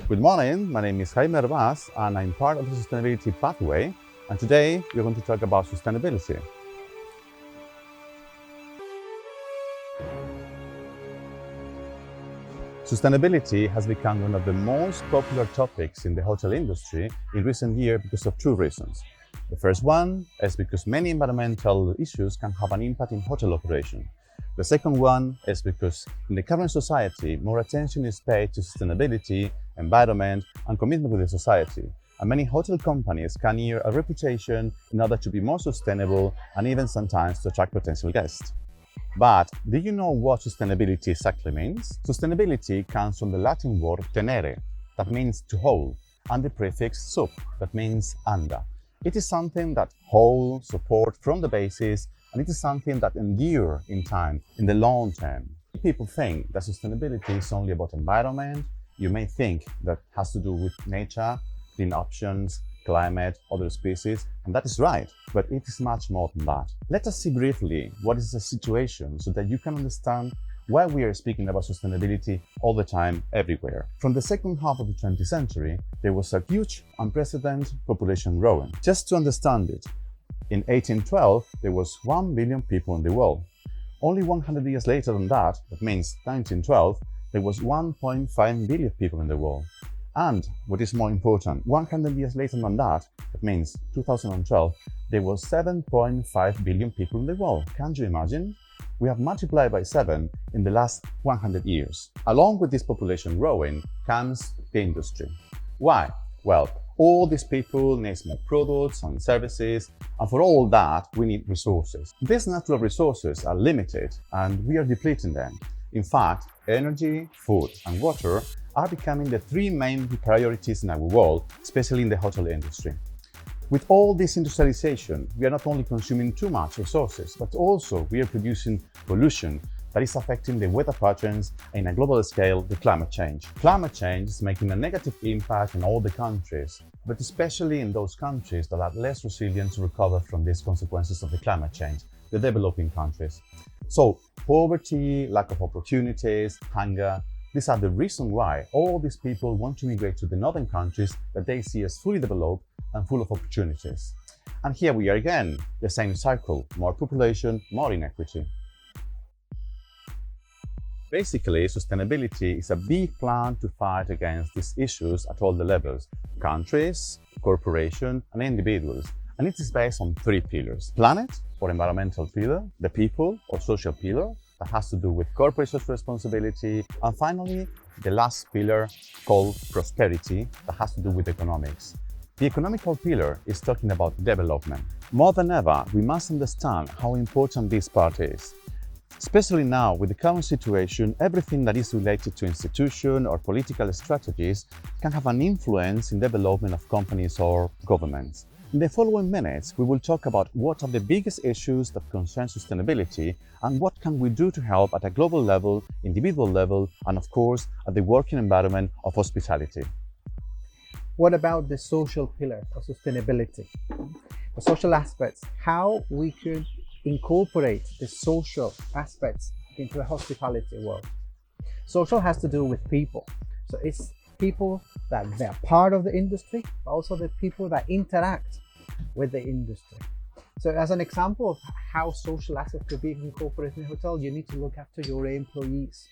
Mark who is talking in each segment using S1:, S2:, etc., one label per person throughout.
S1: Good morning, my name is Jaime Herbaz and I'm part of the Sustainability Pathway, and today we're going to talk about sustainability. Sustainability has become one of the most popular topics in the hotel industry in recent years because of two reasons. The first one is because many environmental issues can have an impact in hotel operation. The second one is because in the current society, more attention is paid to sustainability, environment, and commitment with the society. And many hotel companies can earn a reputation in order to be more sustainable and even sometimes to attract potential guests. But do you know what sustainability exactly means? Sustainability comes from the Latin word tenere, that means to hold, and the prefix sub, that means under. It is something that holds support from the basis, and it is something that endures in time, in the long term. People think that sustainability is only about environment. You may think that has to do with nature, clean options, climate, other species, and that is right, but it is much more than that. Let us see briefly what is the situation so that you can understand why we are speaking about sustainability all the time, everywhere. From the second half of the 20th century, there was a huge, unprecedented population growing. Just to understand it, in 1812, there was 1 billion people in the world. Only 100 years later than that, that means 1912, there was 1.5 billion people in the world. And what is more important, 100 years later than that, that means 2012, there was 7.5 billion people in the world. Can you imagine? We have multiplied by 7 in the last 100 years. Along with this population growing comes the industry. Why? Well, all these people need more products and services, and for all that, we need resources. These natural resources are limited, and we are depleting them. In fact, energy, food, and water are becoming the three main priorities in our world, especially in the hotel industry. With all this industrialization, we are not only consuming too much resources, but also we are producing pollution that is affecting the weather patterns and, on a global scale, the climate change. Climate change is making a negative impact in all the countries, but especially in those countries that are less resilient to recover from these consequences of the climate change, the developing countries. So, poverty, lack of opportunities, hunger, these are the reasons why all these people want to migrate to the northern countries that they see as fully developed and full of opportunities. And here we are again, the same cycle, more population, more inequity. Basically, sustainability is a big plan to fight against these issues at all the levels: countries, corporations, and individuals. And it is based on three pillars: planet, or environmental pillar; the people, or social pillar, that has to do with corporate social responsibility; and finally, the last pillar called prosperity, that has to do with economics. The economical pillar is talking about development. More than ever, we must understand how important this part is. Especially now, with the current situation, everything that is related to institution or political strategies can have an influence in the development of companies or governments. In the following minutes, we will talk about what are the biggest issues that concern sustainability and what can we do to help at a global level, individual level, and of course, at the working environment of hospitality.
S2: What about the social pillar of sustainability? The social aspects, how we could incorporate the social aspects into a hospitality world. Social has to do with people. So it's people that they're part of the industry, but also the people that interact with the industry. So as an example of how social aspects could be incorporated in a hotel, you need to look after your employees.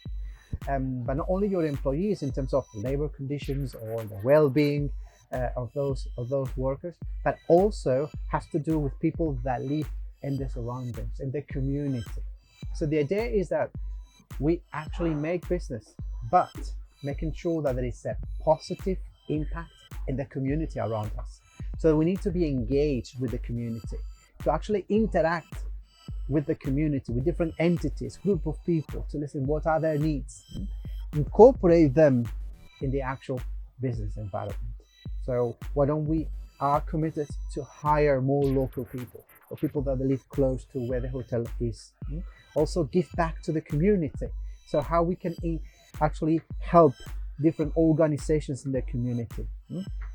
S2: But not only your employees in terms of labor conditions or the well-being of those workers, but also has to do with people that live in the surroundings, in the community. So the idea is that we actually make business, but making sure that there is a positive impact in the community around us. So we need to be engaged with the community, to actually interact with the community, with different entities, group of people, to listen what are their needs, incorporate them in the actual business environment. So why don't we are committed to hire more local people, or people that live close to where the hotel is. Also give back to the community. So how we can actually help different organizations in the community.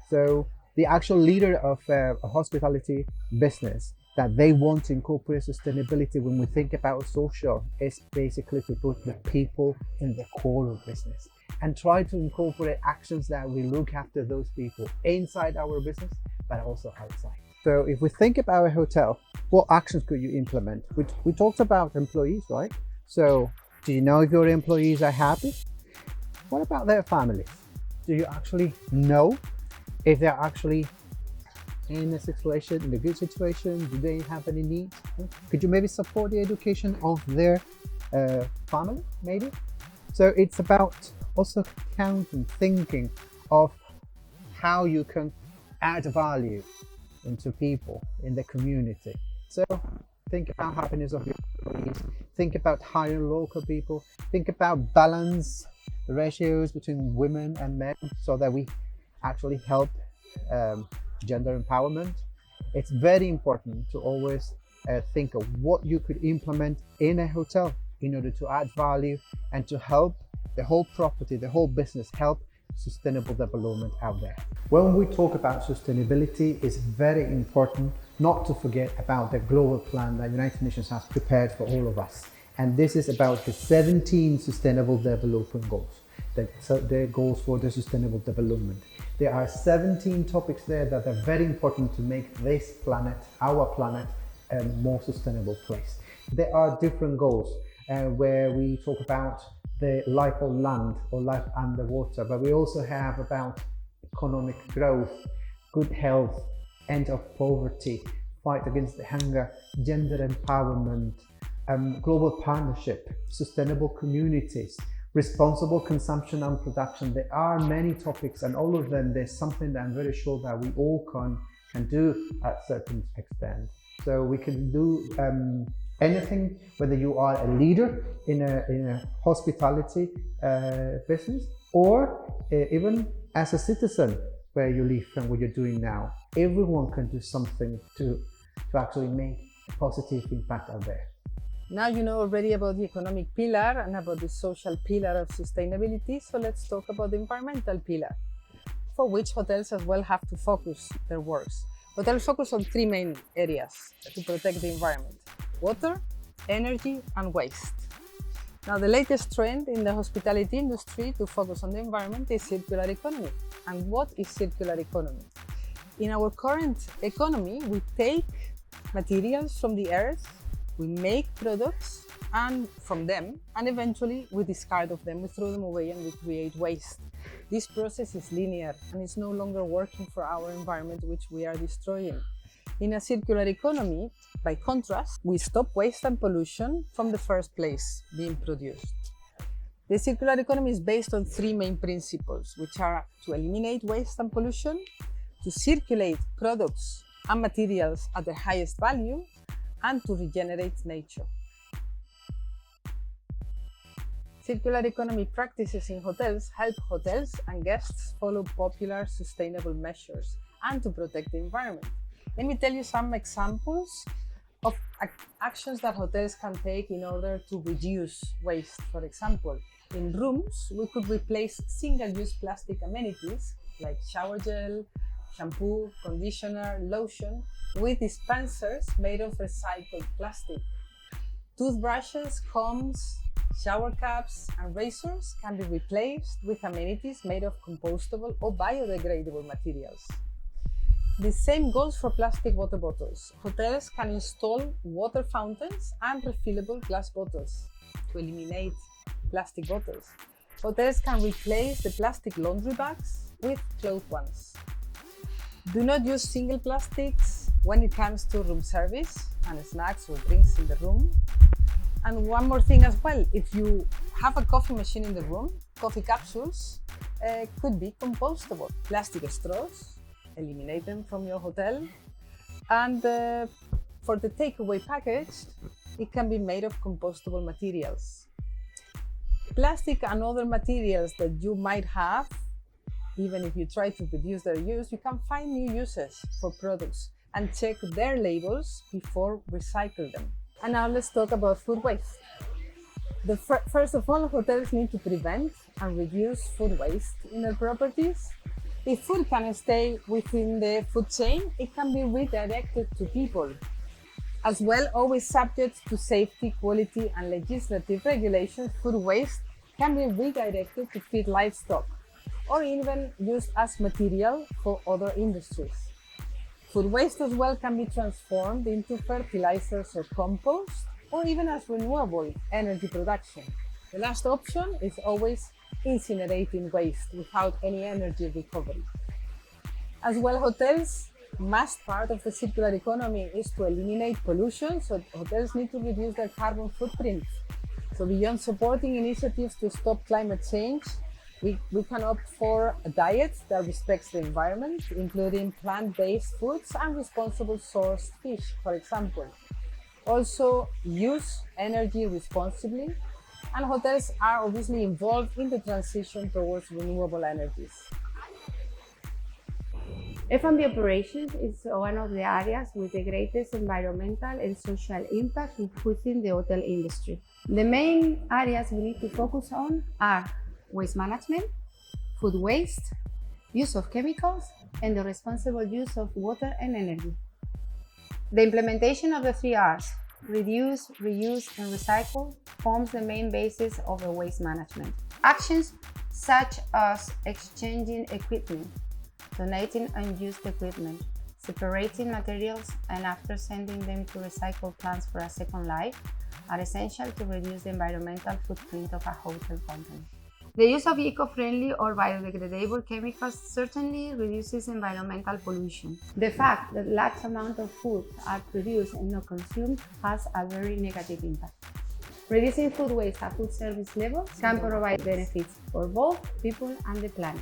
S2: So the actual leader of a hospitality business that they want to incorporate sustainability when we think about social is basically to put the people in the core of business. and try to incorporate actions that we look after those people inside our business, but also outside. So if we think about a hotel, what actions could you implement? We talked about employees, right? So do you know if your employees are happy? What about their families? Do you actually know if they're actually in a situation, in a good situation? Do they have any needs? Could you maybe support the education of their family, maybe? So it's about also counting, thinking of how you can add value into people in the community. So think about happiness of your employees, think about hiring local people, think about balance ratios between women and men so that we actually help gender empowerment. It's very important to always think of what you could implement in a hotel in order to add value and to help the whole property, the whole business, help sustainable development out there. When we talk about sustainability, it's very important not to forget about the global plan that United Nations has prepared for all of us. And this is about the 17 Sustainable Development Goals, the goals for the sustainable development. There are 17 topics there that are very important to make this planet, our planet, a more sustainable place. There are different goals where we talk about the life on land or life underwater, but we also have about economic growth, good health, end of poverty, fight against the hunger, gender empowerment, global partnership, sustainable communities, responsible consumption and production. There are many topics, and all of them, there's something that I'm very sure that we all can do at a certain extent. So we can do anything, whether you are a leader in a hospitality business, or even as a citizen where you live and what you're doing now. Everyone can do something to actually make a positive impact out there.
S3: Now you know already about the economic pillar and about the social pillar of sustainability, so let's talk about the environmental pillar, for which hotels as well have to focus their works. Hotels focus on three main areas to protect the environment: water, energy, and waste. Now, the latest trend in the hospitality industry to focus on the environment is circular economy. And what is circular economy? In our current economy, we take materials from the earth, we make products from them, and eventually we discard of them, we throw them away, and we create waste. This process is linear and it's no longer working for our environment, which we are destroying. In a circular economy, by contrast, we stop waste and pollution from the first place being produced. The circular economy is based on three main principles, which are to eliminate waste and pollution, to circulate products and materials at their highest value, and to regenerate nature. Circular economy practices in hotels help hotels and guests follow popular sustainable measures and to protect the environment. Let me tell you some examples of actions that hotels can take in order to reduce waste. For example, in rooms, we could replace single-use plastic amenities like shower gel, shampoo, conditioner, lotion with dispensers made of recycled plastic. Toothbrushes, combs, shower caps, and razors can be replaced with amenities made of compostable or biodegradable materials. The same goes for plastic water bottles. Hotels can install water fountains and refillable glass bottles to eliminate plastic bottles. Hotels can replace the plastic laundry bags with cloth ones. Do not use single plastics when it comes to room service and snacks or drinks in the room. And one more thing as well, if you have a coffee machine in the room, coffee capsules could be compostable. Plastic straws, eliminate them from your hotel. And for the takeaway package, it can be made of compostable materials. Plastic and other materials that you might have, even if you try to reduce their use, you can find new uses for products and check their labels before recycle them. And now let's talk about food waste. First of all, hotels need to prevent and reduce food waste in their properties. If food can stay within the food chain, it can be redirected to people. As well, always subject to safety, quality, and legislative regulations, food waste can be redirected to feed livestock or even used as material for other industries. Food waste as well can be transformed into fertilizers or compost, or even as renewable energy production. The last option is always incinerating waste without any energy recovery. As well, hotels must part of the circular economy is to eliminate pollution, so hotels need to reduce their carbon footprint. So beyond supporting initiatives to stop climate change, we can opt for a diet that respects the environment, including plant-based foods and responsible sourced fish, for example. Also, use energy responsibly, and hotels are obviously involved in the transition towards renewable energies.
S4: F&B operations is one of the areas with the greatest environmental and social impact within the hotel industry. The main areas we need to focus on are waste management, food waste, use of chemicals, and the responsible use of water and energy. The implementation of the 3 Rs, reduce, reuse, and recycle, forms the main basis of the waste management. Actions such as exchanging equipment, donating unused equipment, separating materials, and after sending them to recycle plants for a second life are essential to reduce the environmental footprint of a hotel company. The use of eco-friendly or biodegradable chemicals certainly reduces environmental pollution. The fact that large amounts of food are produced and not consumed has a very negative impact. Reducing food waste at food service levels can provide benefits for both people and the planet.